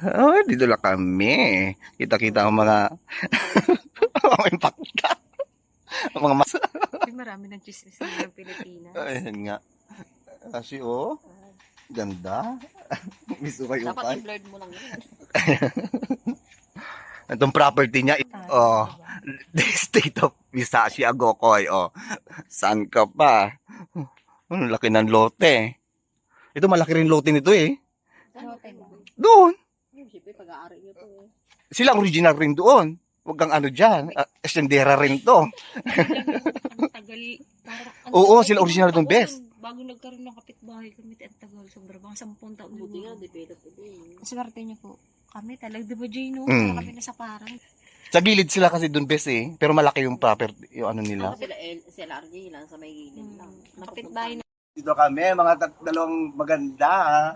Oh, dito lang kami. Kita-kita ang mga mga impacta. Ang mga mas... Marami ng chismis ng Pilipinas. Ayan nga. Kasi oh, ganda. Miss kayo Dapat pa. i-blurred mo lang yun. Itong property niya, oh, the state of Visashi Agokoy, oh. Saan ka pa? Ang laki ng lote. Ito, malaki rin lote nito eh. Doon. Siyempre, pag-aari nyo to eh. Sila original rin doon. Huwag kang ano dyan. Estendera rin to. Ang tagal. Oo, sila original doon, best. Bago nagkaroon ng kapitbahay kami, ang tagal. Sobrang 10 taon. Buti nga, develop ito eh. Swerte niyo po. Kami talaga, di ba Jay, no? Kami nasa parang. Sa gilid sila kasi doon best eh. Pero malaki yung property, yung ano nila. Sila RJ lang sa may gilid lang. Kapitbahay na. Dito kami, mga dalawang maganda.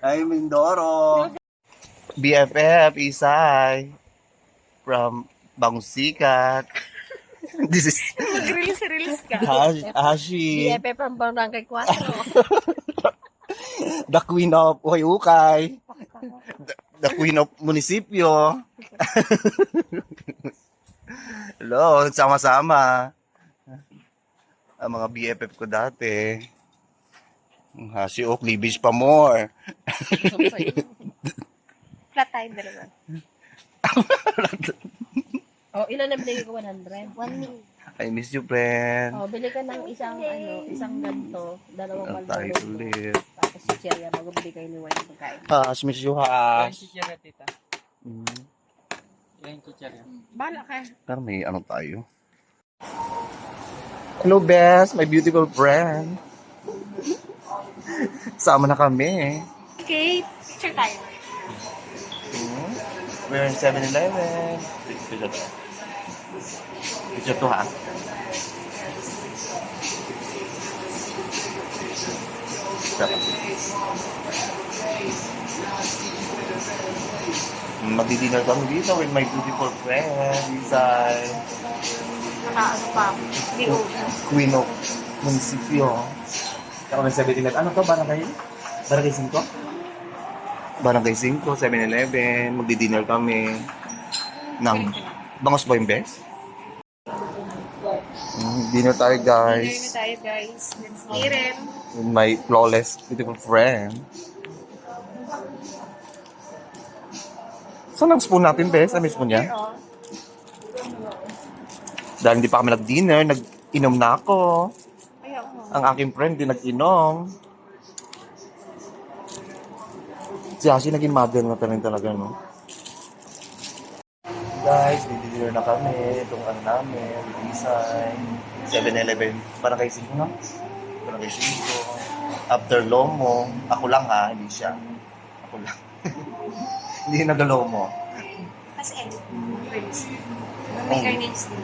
Ay, Mindoro. BFF, Isay. From Bangsikat. This is Mag-release ka. Hashi. BFF from Barangay 4. The Queen of Huyukay. The Queen of Munisipyo. Hello, sama-sama. Ang mga BFF ko dati. Si Oakley Beach pa more. Flat time na naman. Oh, ilan na binigay ko? 100? 1 million. I miss you, friend. Oh, bili ka ng isang ganto, dalawang Ang tayo malulog. ulit. Tapos si Cheria, magbili kayo ni Wayne pagkain. Hash, miss you, Hash. Chichirya, tita. Yan, chichirya. Bala ka. Pero may ano tayo. Hello, Bess. My beautiful friend. Sama na kami. Okay, picture tayo. We're in 7-Eleven. Picture to. Picture to, ha? Sarap. Magdi-dinner kami dito with my beautiful friend, Isay. Nakaano pa ako. Hindi ko. Queen of Munisipyo. Ako ng 7-Eleven. Ano to? Barangay? Barangay 5? Barangay 5, 7-Eleven. Magdi-dinner kami. Bangos ba yung best? Dinner tayo, guys. Tayo guys. Let's eat it. With my flawless, beautiful friend. Saan ang spoon natin, bes? Ano yung spoon niya? Dahil hindi pa kami nag-dinner, nag-inom na ako. Ang aking friend, di nag-inom. Si Ashi naging mother na rin talaga, no? Guys, dinner na kami. Itong ano namin, Isay. 7-Eleven. Barangay 5, no? Barangay 5. After Lomo. Ako lang ha, hindi siya. Ako lang. Hindi nag-Lomo. As in, may carnage din.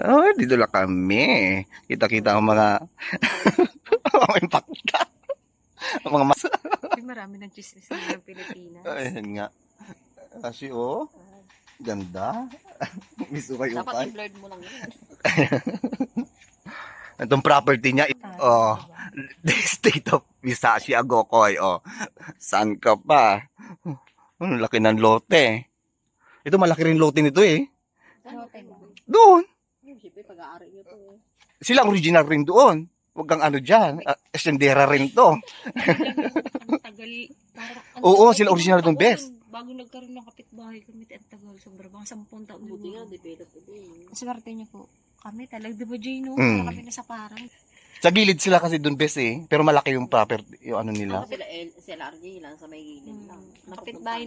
Oh, dito lang kami. Kita-kita ang mga mga impacta. Ang mga mas... Marami ng chismis ng Pilipinas. Ayan nga. Kasi oh, ganda. Miss kayo pa. Dapat i-blurred mo lang yun. Itong property niya, oh, the state of Visashi Agokoy, oh. Saan ka pa? Ang laki ng lote. Ito, malaki rin lote nito eh. Doon. Siyempre, pag-aari nyo to eh. Sila original rin doon. Huwag kang ano dyan. Estendera rin to. Ang tagal. Oo, sila original doon, best. Bago nagkaroon ng kapitbahay kami, ang tagal. Sobrang 10 taon. Buti nga, develop ito eh. Swerte niyo po. Kami talaga, di ba Jay, no? Kami nasa parang. Sa gilid sila kasi doon, best eh. Pero malaki yung property, yung ano nila. Sila RJ lang sa may gilid lang. Kapitbahay